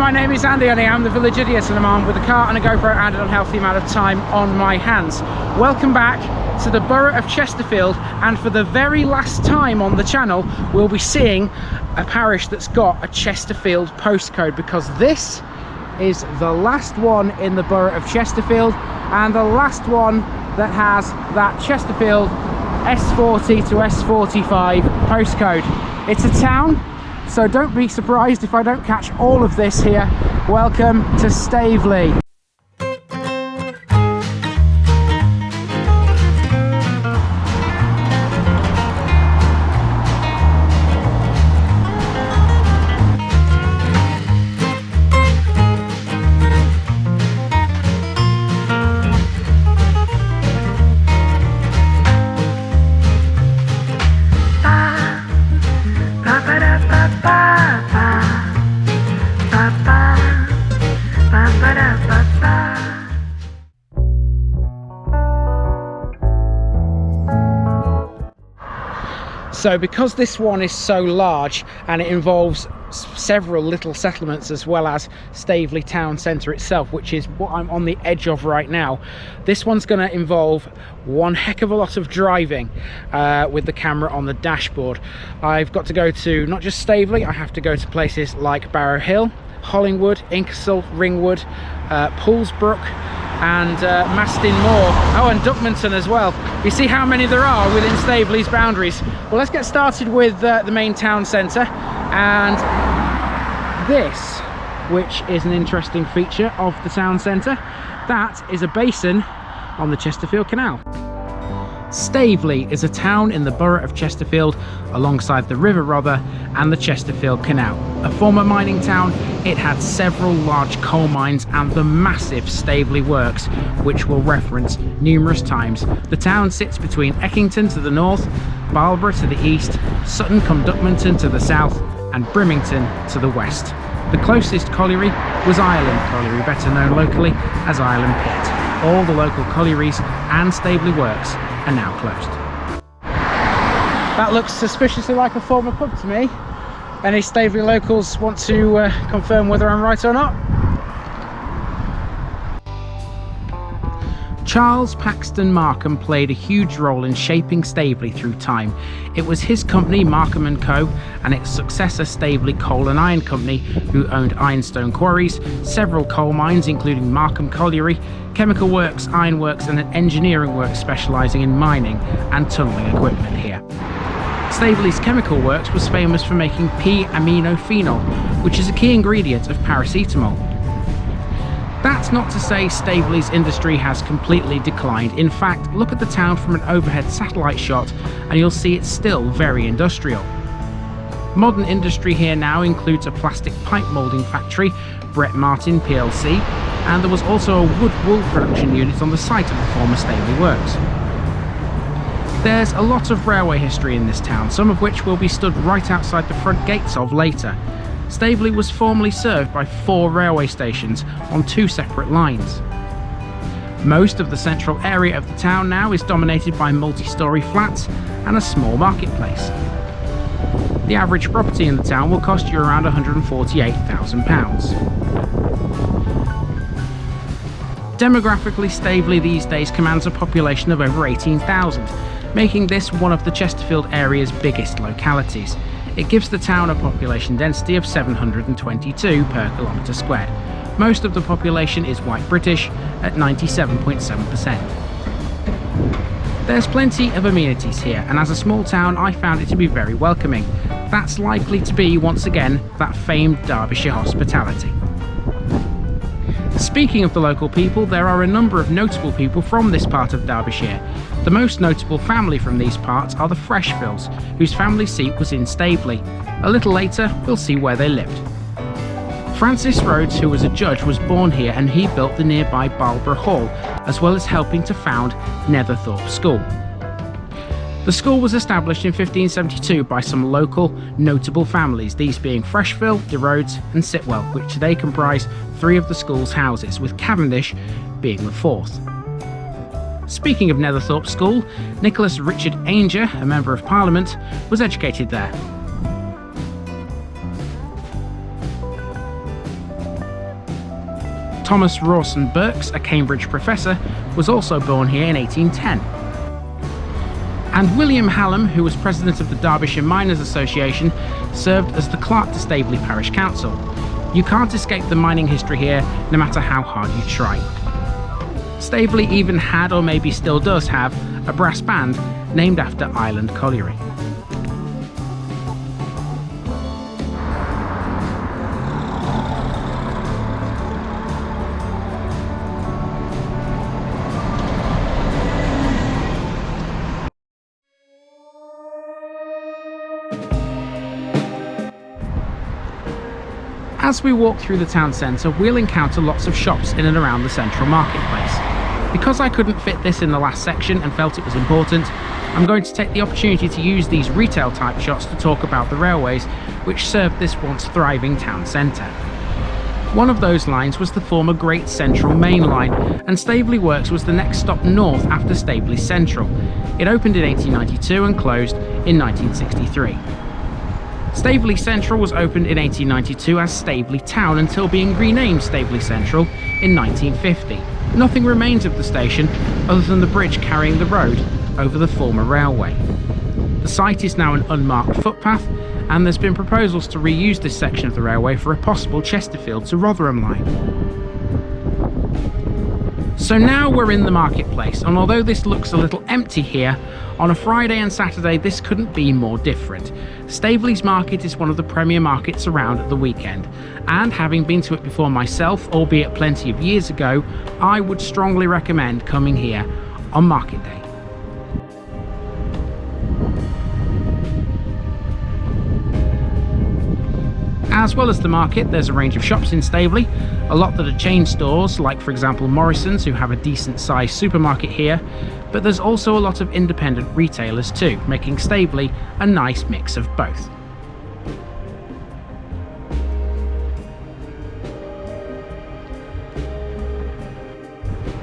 my name is Andy and I am the village idiot, and I'm armed with a car and a GoPro and an unhealthy amount of time on my hands. Welcome back to the borough of Chesterfield, and for the very last time on the channel we'll be seeing a parish that's got a Chesterfield postcode, because this is the last one in the borough of Chesterfield and the last one that has that Chesterfield S40 to S45 postcode. It's a town, so don't be surprised if I don't catch all of this here. Welcome to Staveley. So because this one is so large and it involves several little settlements as well as Staveley town centre itself, which is what I'm on the edge of right now, this one's going to involve one heck of a lot of driving with the camera on the dashboard. I've got to go to not just Staveley, I have to go to places like Barrow Hill, Hollingwood, Inkersall, Ringwood, Poolsbrook and Maston Moor, oh, and Duckmanton as well. You see how many there are within Staveley's boundaries. Well, let's get started with the main town centre, and this, which is an interesting feature of the town centre, that is a basin on the Chesterfield Canal. Staveley is a town in the borough of Chesterfield alongside the River Rother and the Chesterfield Canal. A former mining town, it had several large coal mines and the massive Staveley Works, which we'll reference numerous times. The town sits between Eckington to the north, Barlborough to the east, Sutton-cum-Duckmanton to the south and Brimington to the west. The closest colliery was Ireland Colliery, better known locally as Ireland Pit. All the local collieries and Staveley Works are now closed. That looks suspiciously like a former pub to me. Any Staveley locals want to confirm whether I'm right or not? Charles Paxton Markham played a huge role in shaping Staveley through time. It was his company, Markham & Co, and its successor Staveley Coal and Iron Company, who owned ironstone quarries, several coal mines including Markham Colliery, chemical works, ironworks and an engineering works specialising in mining and tunnelling equipment here. Staveley's chemical works was famous for making p-aminophenol, which is a key ingredient of paracetamol. That's not to say Staveley's industry has completely declined. In fact, look at the town from an overhead satellite shot and you'll see it's still very industrial. Modern industry here now includes a plastic pipe moulding factory, Brett Martin plc, and there was also a wood wool production unit on the site of the former Staveley Works. There's a lot of railway history in this town, some of which will be stood right outside the front gates of later. Staveley was formerly served by 4 railway stations on 2 separate lines. Most of the central area of the town now is dominated by multi-storey flats and a small marketplace. The average property in the town will cost you around £148,000. Demographically, Staveley these days commands a population of over 18,000, making this one of the Chesterfield area's biggest localities. It gives the town a population density of 722 per kilometre squared. Most of the population is white British at 97.7%. There's plenty of amenities here, and as a small town I found it to be very welcoming. That's likely to be, once again, that famed Derbyshire hospitality. Speaking of the local people, there are a number of notable people from this part of Derbyshire. The most notable family from these parts are the Frechevilles, whose family seat was in Staveley. A little later, we'll see where they lived. Francis Rhodes, who was a judge, was born here and he built the nearby Barlborough Hall, as well as helping to found Netherthorpe School. The school was established in 1572 by some local notable families, these being Frecheville, the Rodes and Sitwell, which today comprise 3 of the school's houses, with Cavendish being the 4th. Speaking of Netherthorpe School, Nicholas Richard Ainger, a Member of Parliament, was educated there. Thomas Rawson Birks, a Cambridge professor, was also born here in 1810. And William Hallam, who was president of the Derbyshire Miners Association, served as the clerk to Staveley Parish Council. You can't escape the mining history here, no matter how hard you try. Staveley even had, or maybe still does have, a brass band named after Island Colliery. As we walk through the town centre, we'll encounter lots of shops in and around the central marketplace. Because I couldn't fit this in the last section and felt it was important, I'm going to take the opportunity to use these retail type shots to talk about the railways which served this once thriving town centre. One of those lines was the former Great Central Main Line, and Staveley Works was the next stop north after Staveley Central. It opened in 1892 and closed in 1963. Staveley Central was opened in 1892 as Staveley Town until being renamed Staveley Central in 1950. Nothing remains of the station other than the bridge carrying the road over the former railway. The site is now an unmarked footpath, and there's been proposals to reuse this section of the railway for a possible Chesterfield to Rotherham line. So now we're in the marketplace, and although this looks a little empty here, on a Friday and Saturday this couldn't be more different. Staveley's market is one of the premier markets around at the weekend, and having been to it before myself, albeit plenty of years ago, I would strongly recommend coming here on market day. As well as the market, there's a range of shops in Staveley, a lot that are chain stores, like for example Morrison's, who have a decent sized supermarket here, but there's also a lot of independent retailers too, making Staveley a nice mix of both.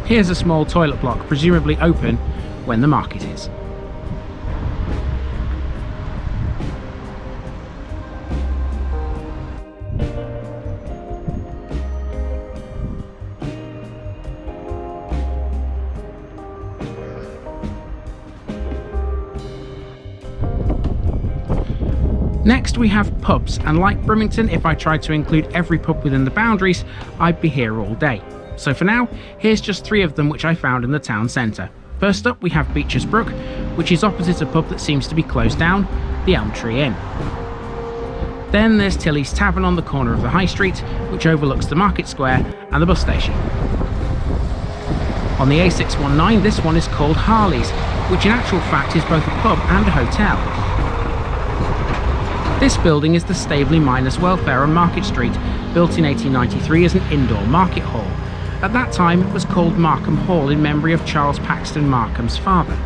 Here's a small toilet block, presumably open when the market is. Next we have pubs, and like Brummington, if I tried to include every pub within the boundaries, I'd be here all day. So for now, here's just 3 of them which I found in the town centre. First up we have Beecher's Brook, which is opposite a pub that seems to be closed down, the Elm Tree Inn. Then there's Tilly's Tavern on the corner of the High Street, which overlooks the Market Square and the bus station. On the A619 this one is called Harley's, which in actual fact is both a pub and a hotel. This building is the Staveley Miners' Welfare on Market Street, built in 1893 as an indoor market hall. At that time it was called Markham Hall in memory of Charles Paxton Markham's father.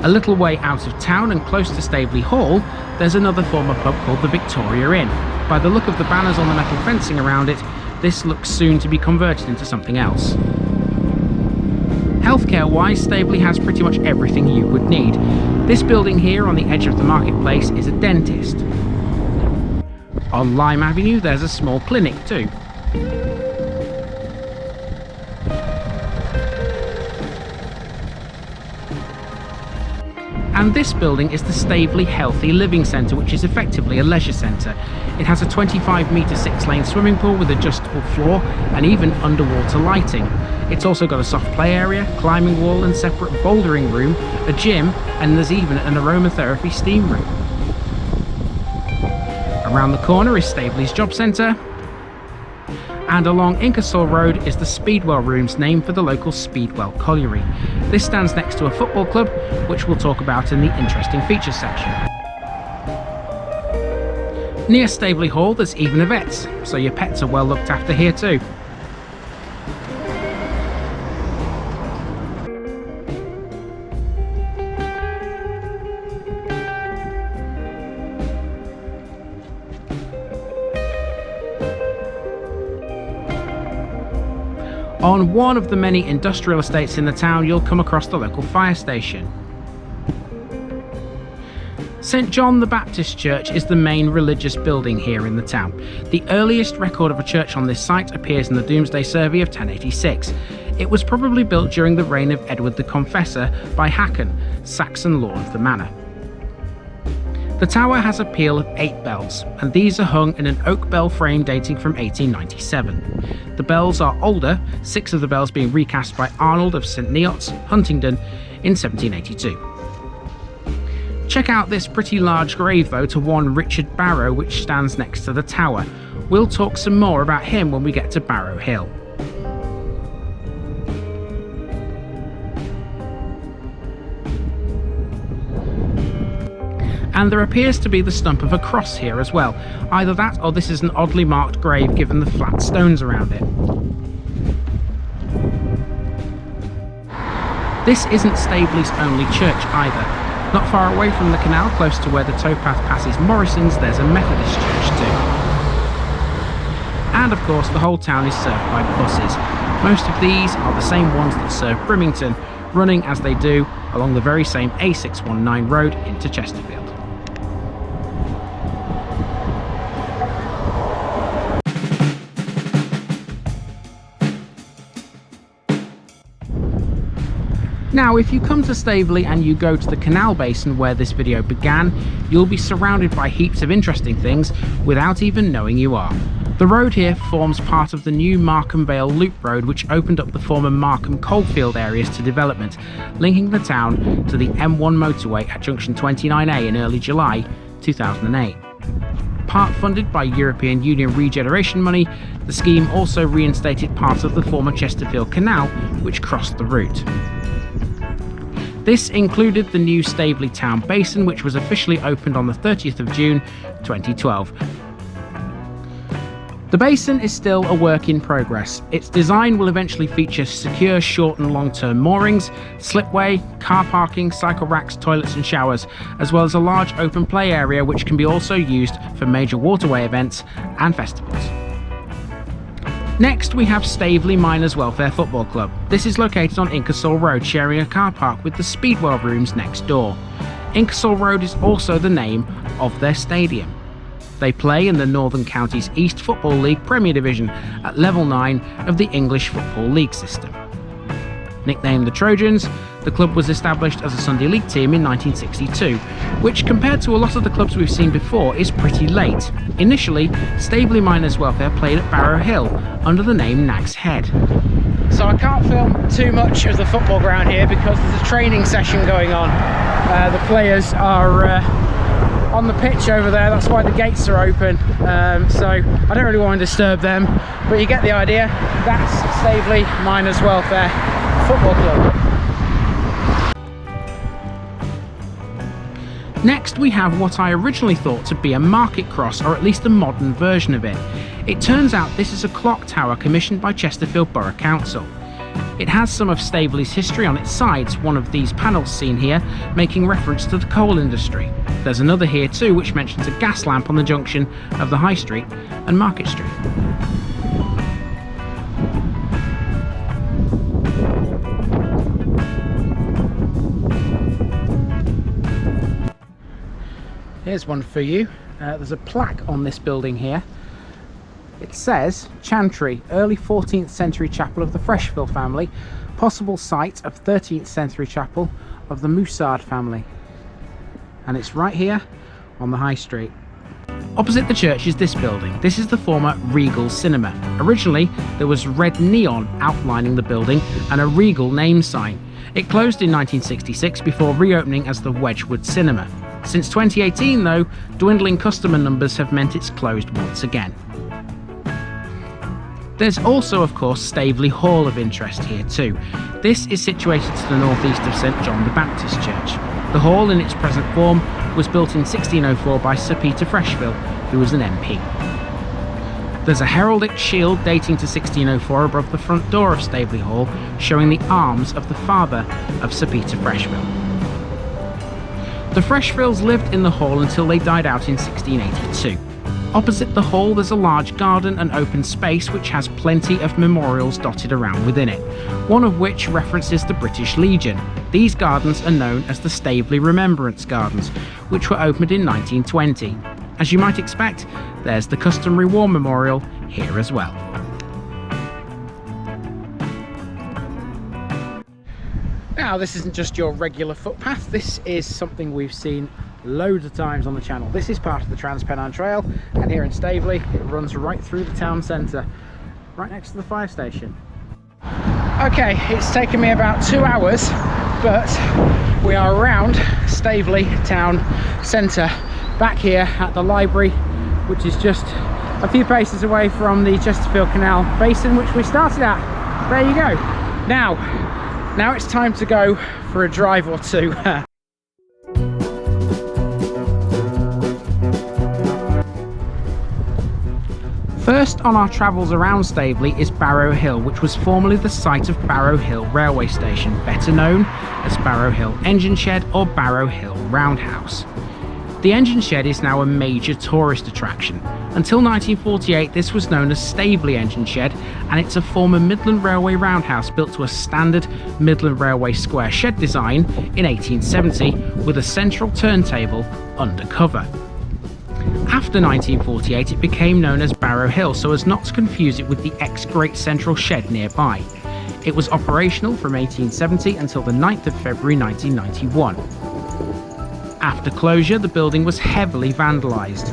A little way out of town and close to Staveley Hall, there's another former pub called the Victoria Inn. By the look of the banners on the metal fencing around it, this looks soon to be converted into something else. Healthcare-wise, Staveley has pretty much everything you would need. This building here on the edge of the marketplace is a dentist. On Lime Avenue there's a small clinic too. And this building is the Staveley Healthy Living Centre, which is effectively a leisure centre. It has a 25-metre 6-lane swimming pool with adjustable floor and even underwater lighting. It's also got a soft play area, climbing wall and separate bouldering room, a gym, and there's even an aromatherapy steam room. Around the corner is Staveley's Job Centre, and along Inkersall Road is the Speedwell Rooms, named for the local Speedwell colliery. This stands next to a football club, which we'll talk about in the interesting features section. Near Staveley Hall there's even a vet's, so your pets are well looked after here too. On one of the many industrial estates in the town, you'll come across the local fire station. St John the Baptist Church is the main religious building here in the town. The earliest record of a church on this site appears in the Domesday Survey of 1086. It was probably built during the reign of Edward the Confessor by Haakon, Saxon lord of the manor. The tower has a peal of 8 bells, and these are hung in an oak bell frame dating from 1897. The bells are older, 6 of the bells being recast by Arnold of St Neots, Huntingdon, in 1782. Check out this pretty large grave though to one Richard Barrow which stands next to the tower. We'll talk some more about him when we get to Barrow Hill. And there appears to be the stump of a cross here as well. Either that or this is an oddly marked grave given the flat stones around it. This isn't Staveley's only church either. Not far away from the canal, close to where the towpath passes Morrison's, there's a Methodist church too. And of course the whole town is served by buses. Most of these are the same ones that serve Brimington, running as they do along the very same A619 road into Chesterfield. Now, if you come to Staveley and you go to the canal basin where this video began, you'll be surrounded by heaps of interesting things without even knowing you are. The road here forms part of the new Markham Vale Loop Road, which opened up the former Markham coalfield areas to development, linking the town to the M1 motorway at junction 29A in early July 2008. Part funded by European Union regeneration money, the scheme also reinstated part of the former Chesterfield Canal, which crossed the route. This included the new Staveley Town Basin, which was officially opened on the 30th of June 2012. The basin is still a work in progress. Its design will eventually feature secure short and long-term moorings, slipway, car parking, cycle racks, toilets and showers, as well as a large open play area which can be also used for major waterway events and festivals. Next, we have Staveley Miners Welfare Football Club. This is located on Inkersall Road, sharing a car park with the Speedwell rooms next door. Inkersall Road is also the name of their stadium. They play in the Northern Counties East Football League Premier Division at level 9 of the English Football League system. Nicknamed the Trojans, the club was established as a Sunday League team in 1962, which compared to a lot of the clubs we've seen before is pretty late. Initially, Staveley Miners Welfare played at Barrow Hill under the name Nag's Head. So I can't film too much of the football ground here because there's a training session going on. The players are on the pitch over there, that's why the gates are open, so I don't really want to disturb them, but you get the idea. That's Staveley Miners Welfare Football Club. Next we have what I originally thought to be a market cross, or at least a modern version of it. It turns out this is a clock tower commissioned by Chesterfield Borough Council. It has some of Staveley's history on its sides, one of these panels seen here making reference to the coal industry. There's another here too which mentions a gas lamp on the junction of the High Street and Market Street. Here's one for you. There's a plaque on this building here. It says, Chantry, early 14th century chapel of the Frecheville family, possible site of 13th century chapel of the Moussard family. And it's right here on the High Street. Opposite the church is this building. This is the former Regal Cinema. Originally, there was red neon outlining the building and a Regal name sign. It closed in 1966 before reopening as the Wedgwood Cinema. Since 2018 though, dwindling customer numbers have meant it's closed once again. There's also of course Staveley Hall of interest here too. This is situated to the northeast of St John the Baptist Church. The hall in its present form was built in 1604 by Sir Peter Frecheville, who was an MP. There's a heraldic shield dating to 1604 above the front door of Staveley Hall, showing the arms of the father of Sir Peter Frecheville. The Frechevilles lived in the hall until they died out in 1682. Opposite the hall there's a large garden and open space which has plenty of memorials dotted around within it, one of which references the British Legion. These gardens are known as the Staveley Remembrance Gardens, which were opened in 1920. As you might expect, there's the customary war memorial here as well. Now, this isn't just your regular footpath, this is something we've seen loads of times on the channel. This is part of the Transpennine Trail, and here in Staveley it runs right through the town centre, right next to the fire station. Okay, it's taken me about 2 hours, but we are around Staveley town centre, back here at the library, which is just a few paces away from the Chesterfield Canal basin, which we started at. There you go. Now it's time to go for a drive or two. First on our travels around Staveley is Barrow Hill, which was formerly the site of Barrow Hill Railway Station, better known as Barrow Hill Engine Shed or Barrow Hill Roundhouse. The engine shed is now a major tourist attraction. Until 1948 this was known as Staveley Engine Shed, and it's a former Midland Railway roundhouse built to a standard Midland Railway square shed design in 1870 with a central turntable under cover. After 1948 it became known as Barrow Hill so as not to confuse it with the ex-Great Central Shed nearby. It was operational from 1870 until the 9th of February 1991. After closure, the building was heavily vandalised.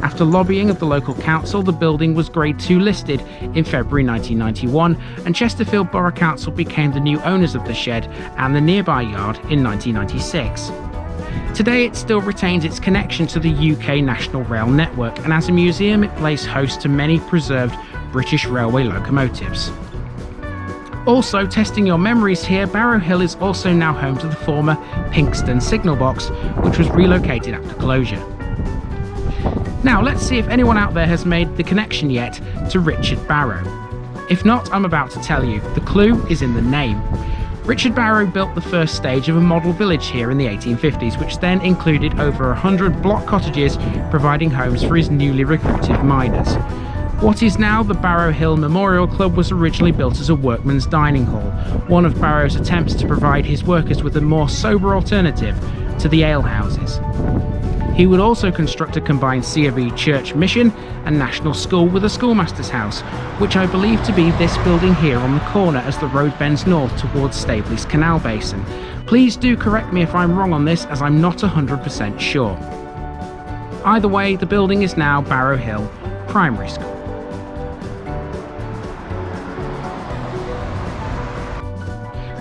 After lobbying of the local council, the building was Grade 2 listed in February 1991, and Chesterfield Borough Council became the new owners of the shed and the nearby yard in 1996. Today it still retains its connection to the UK National Rail network, and as a museum it plays host to many preserved British Railway locomotives. Also, testing your memories here, Barrow Hill is also now home to the former Pinxton signal box, which was relocated after closure. Now let's see if anyone out there has made the connection yet to Richard Barrow. If not, I'm about to tell you. The clue is in the name. Richard Barrow built the first stage of a model village here in the 1850s, which then included over 100 block cottages providing homes for his newly recruited miners. What is now the Barrow Hill Memorial Club was originally built as a workman's dining hall, one of Barrow's attempts to provide his workers with a more sober alternative to the alehouses. He would also construct a combined C of E church mission and national school with a schoolmaster's house, which I believe to be this building here on the corner as the road bends north towards Staveley's canal basin. Please do correct me if I'm wrong on this, as I'm not 100% sure. Either way, the building is now Barrow Hill Primary School.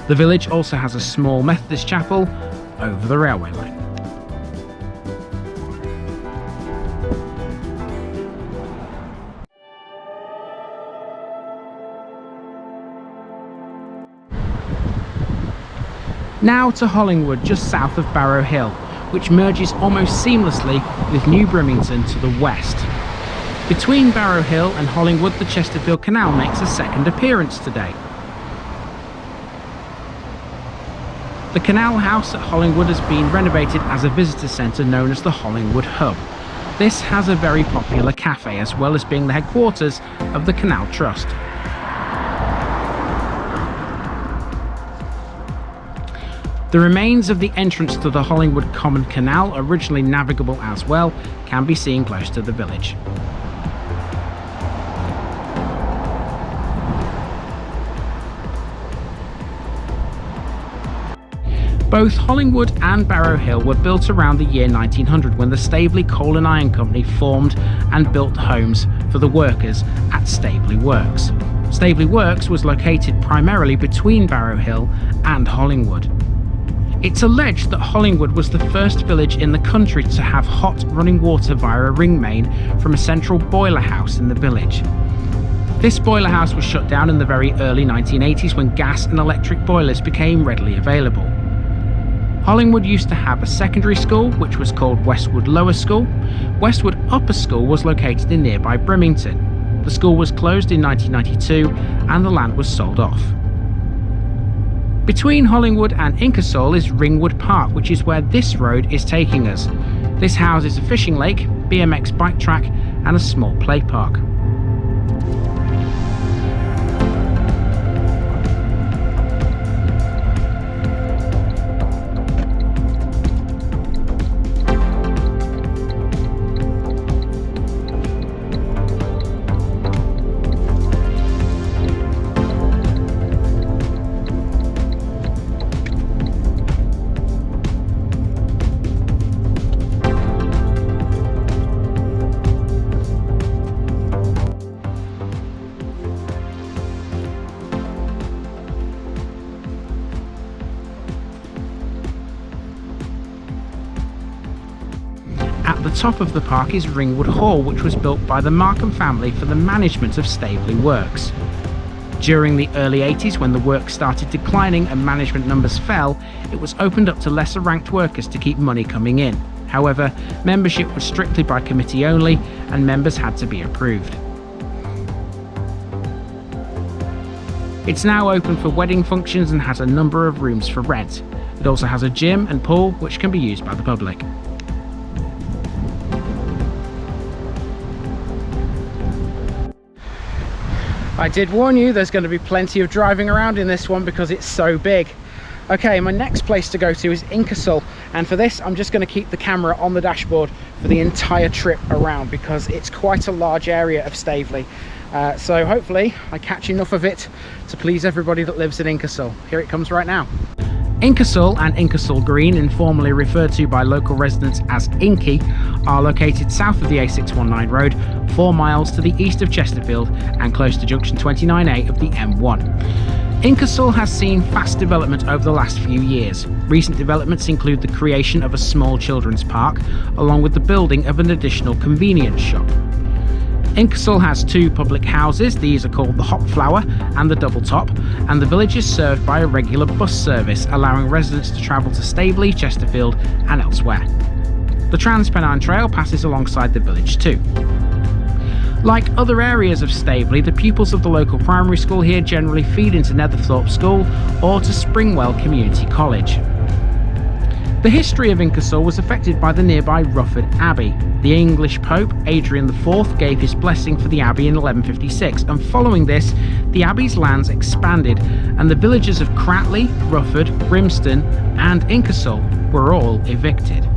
The village also has a small Methodist chapel over the railway line. Now to Hollingwood, just south of Barrow Hill, which merges almost seamlessly with New Brimington to the west. Between Barrow Hill and Hollingwood, the Chesterfield Canal makes a second appearance today. The canal house at Hollingwood has been renovated as a visitor centre known as the Hollingwood Hub. This has a very popular cafe as well as being the headquarters of the Canal Trust. The remains of the entrance to the Hollingwood Common Canal, originally navigable as well, can be seen close to the village. Both Hollingwood and Barrow Hill were built around the year 1900 when the Staveley Coal and Iron Company formed and built homes for the workers at Staveley Works. Staveley Works was located primarily between Barrow Hill and Hollingwood. It's alleged that Hollingwood was the first village in the country to have hot running water via a ring main from a central boiler house in the village. This boiler house was shut down in the very early 1980s when gas and electric boilers became readily available. Hollingwood used to have a secondary school, which was called Westwood Lower School. Westwood Upper School was located in nearby Brimington. The school was closed in 1992 and the land was sold off. Between Hollingwood and Inkersall is Ringwood Park, which is where this road is taking us. This houses a fishing lake, BMX bike track and a small play park. At the top of the park is Ringwood Hall, which was built by the Markham family for the management of Staveley works. During the early 80s, when the work started declining and management numbers fell, it was opened up to lesser ranked workers to keep money coming in. However, membership was strictly by committee only and members had to be approved. It's now open for wedding functions and has a number of rooms for rent. It also has a gym and pool which can be used by the public. I did warn you there's going to be plenty of driving around in this one because it's so big. Okay, my next place to go to is Inkersall, and for this I'm just going to keep the camera on the dashboard for the entire trip around because it's quite a large area of Staveley. So hopefully I catch enough of it to please everybody that lives in Inkersall. Here it comes right now. Inkersall and Inkersall Green, informally referred to by local residents as Inky, are located south of the A619 road, 4 miles to the east of Chesterfield and close to junction 29A of the M1. Inkersall has seen fast development over the last few years. Recent developments include the creation of a small children's park, along with the building of an additional convenience shop. Inkersall has 2 public houses. These are called the Hop Flower and the Double Top, and the village is served by a regular bus service, allowing residents to travel to Staveley, Chesterfield and elsewhere. The Trans-Pennine Trail passes alongside the village too. Like other areas of Staveley, the pupils of the local primary school here generally feed into Netherthorpe School or to Springwell Community College. The history of Inkersall was affected by the nearby Rufford Abbey. The English Pope, Adrian IV, gave his blessing for the abbey in 1156, and following this, the abbey's lands expanded, and the villages of Cratley, Rufford, Brimston and Inkersall were all evicted.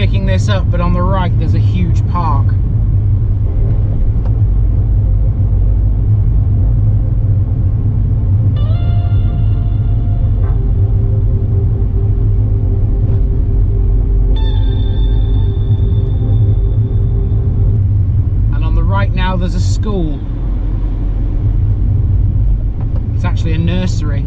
picking this up, but on the right there's a huge park. And on the right now there's a school. It's actually a nursery.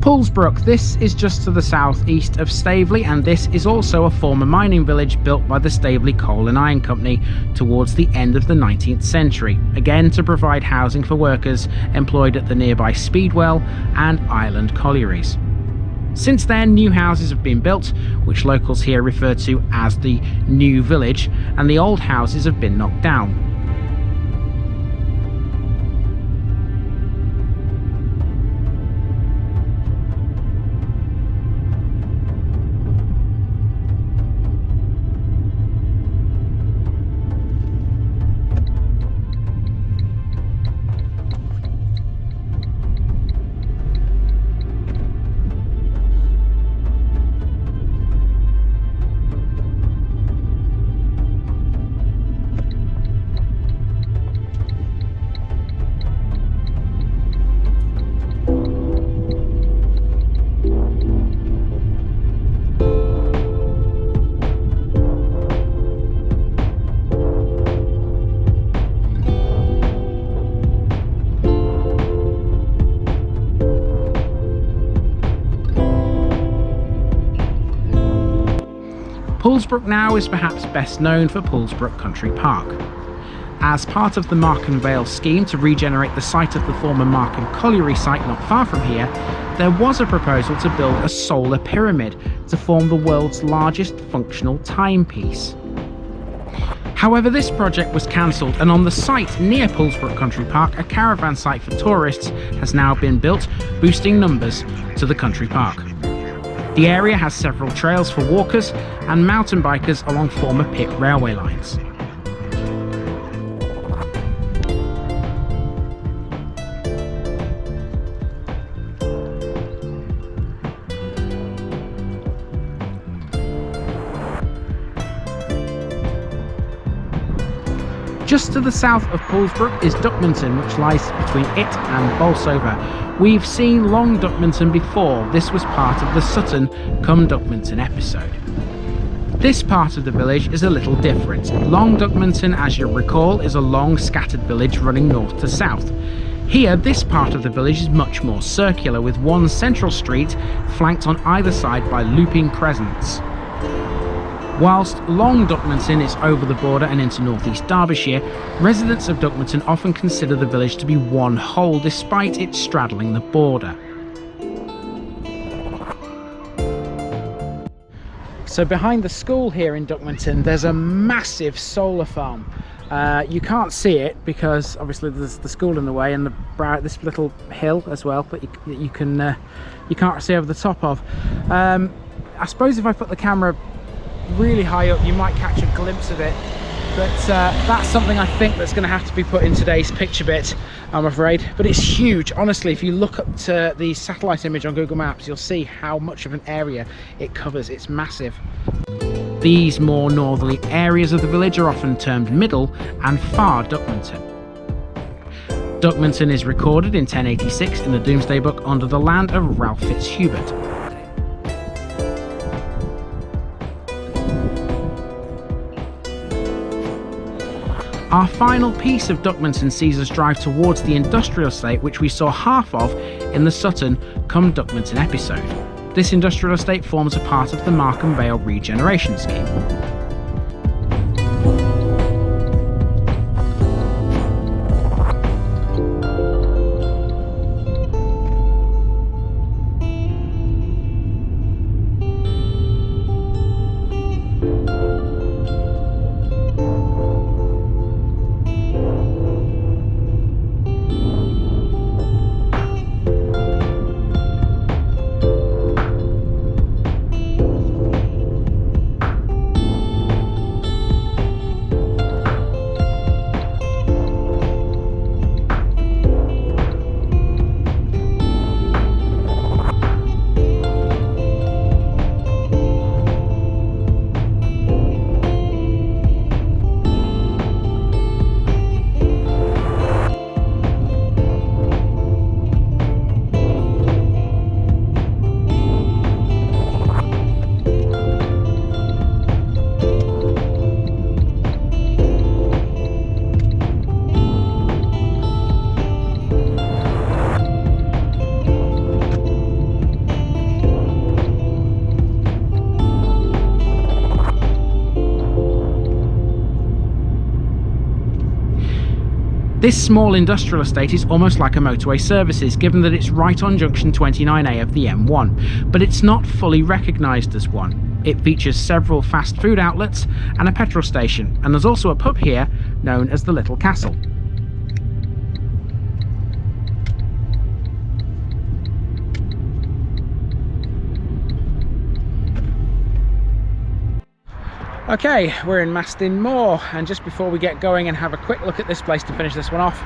Poolsbrook, this is just to the southeast of Staveley, and this is also a former mining village built by the Staveley Coal and Iron Company towards the end of the 19th century, again to provide housing for workers employed at the nearby Speedwell and Ireland collieries. Since then, new houses have been built, which locals here refer to as the New Village, and the old houses have been knocked down. Poolsbrook now is perhaps best known for Poolsbrook Country Park. As part of the Markham Vale scheme to regenerate the site of the former Markham Colliery site not far from here, there was a proposal to build a solar pyramid to form the world's largest functional timepiece. However, this project was cancelled, and on the site near Poolsbrook Country Park, a caravan site for tourists has now been built, boosting numbers to the country park. The area has several trails for walkers and mountain bikers along former pit railway lines. Just to the south of Poolsbrook is Duckmanton, which lies between it and Bolsover. We've seen Long Duckmanton before. This was part of the Sutton come Duckmanton episode. This part of the village is a little different. Long Duckmanton, as you'll recall, is a long scattered village running north to south. Here, this part of the village is much more circular, with one central street flanked on either side by looping crescents. Whilst Long Duckmanton is over the border and into northeast Derbyshire, residents of Duckmanton often consider the village to be one whole, despite it straddling the border. So behind the school here in Duckmanton, there's a massive solar farm. You can't see it because obviously there's the school in the way and this little hill as well, but you can't see over the top of. I suppose if I put the camera really high up you might catch a glimpse of it, but that's something I think that's going to have to be put in today's picture bit, I'm afraid. But it's huge. Honestly, if you look up to the satellite image on Google Maps, you'll see how much of an area it covers. It's massive. These more northerly areas of the village are often termed Middle and Far Duckmanton. Duckmanton is recorded in 1086 in the Domesday Book under the land of Ralph Fitzhubert. Our final piece of Duckmanton sees us drive towards the industrial estate, which we saw half of in the Sutton come Duckmanton episode. This industrial estate forms a part of the Markham Vale regeneration scheme. This small industrial estate is almost like a motorway services, given that it's right on junction 29A of the M1, but it's not fully recognised as one. It features several fast food outlets and a petrol station, and there's also a pub here known as the Little Castle. Okay, we're in Maston Moor, and just before we get going and have a quick look at this place to finish this one off,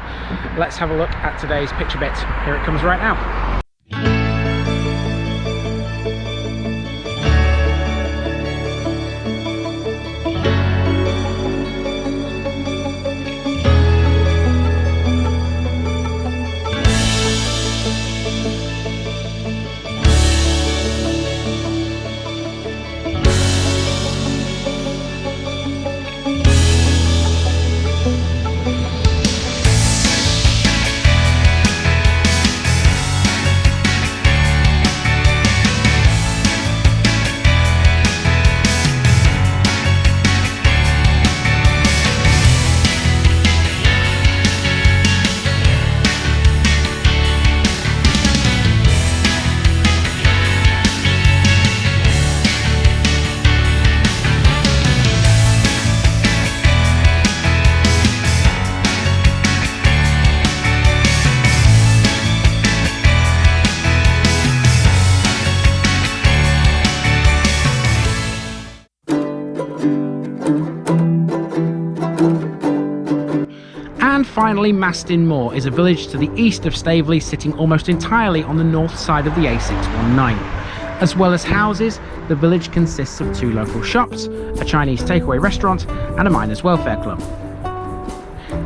let's have a look at today's picture bit. Here it comes right now. And finally, Maston Moor is a village to the east of Staveley, sitting almost entirely on the north side of the A619. As well as houses, the village consists of 2 local shops, a Chinese takeaway restaurant and a miners' welfare club.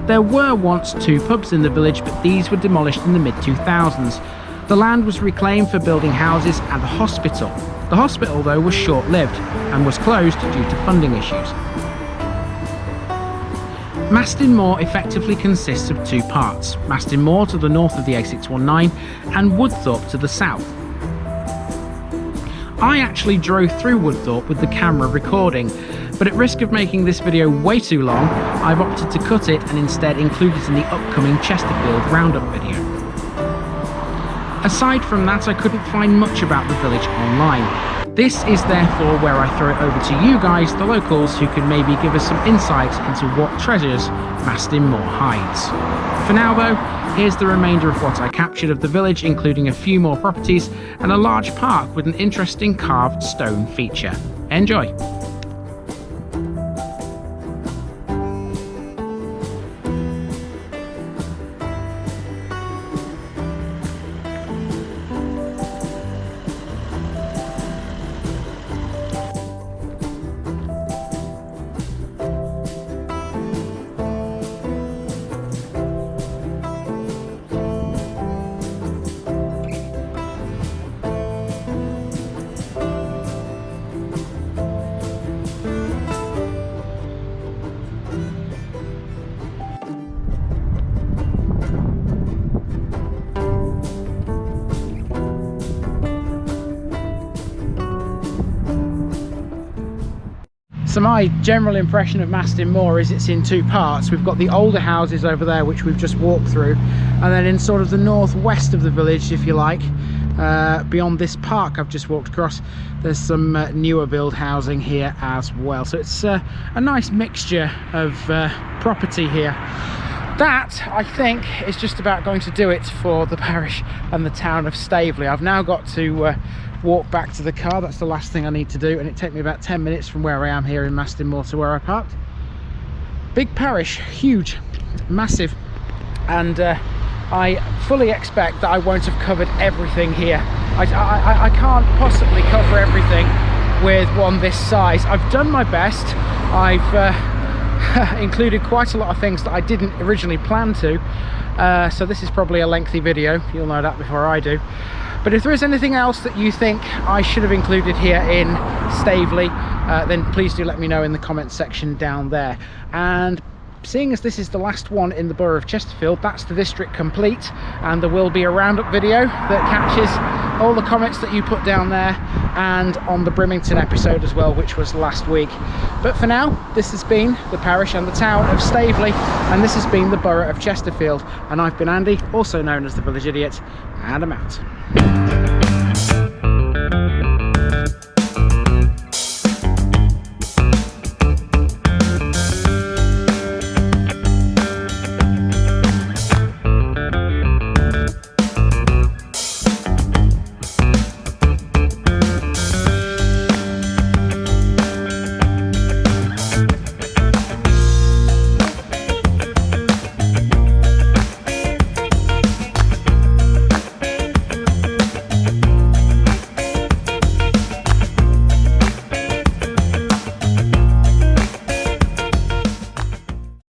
There were once 2 pubs in the village, but these were demolished in the mid-2000s. The land was reclaimed for building houses and a hospital. The hospital, though, was short-lived and was closed due to funding issues. Maston Moor effectively consists of 2 parts, Maston Moor to the north of the A619 and Woodthorpe to the south. I actually drove through Woodthorpe with the camera recording, but at risk of making this video way too long, I've opted to cut it and instead include it in the upcoming Chesterfield roundup video. Aside from that, I couldn't find much about the village online. This is therefore where I throw it over to you guys, the locals, who can maybe give us some insight into what treasures Maston Moor hides. For now though, here's the remainder of what I captured of the village, including a few more properties and a large park with an interesting carved stone feature. Enjoy! So my general impression of Maston Moor is it's in 2 parts. We've got the older houses over there, which we've just walked through, and then in sort of the northwest of the village, if you like, beyond this park I've just walked across, there's some newer build housing here as well. So it's a nice mixture of property here. That, I think, is just about going to do it for the parish and the town of Staveley. I've now got to walk back to the car. That's the last thing I need to do, and it took me about 10 minutes from where I am here in Maston Moor to where I parked. Big parish, huge, massive, and I fully expect that I won't have covered everything here. I can't possibly cover everything with one this size. I've done my best. I've included quite a lot of things that I didn't originally plan to, so this is probably a lengthy video. You'll know that before I do. But if there is anything else that you think I should have included here in Staveley, then please do let me know in the comments section down there. And seeing as this is the last one in the borough of Chesterfield, that's the district complete, and there will be a roundup video that catches all the comments that you put down there, and on the Brimington episode as well, which was last week. But for now, this has been the parish and the town of Staveley, and this has been the borough of Chesterfield, and I've been Andy, also known as the Village Idiot, and I'm out.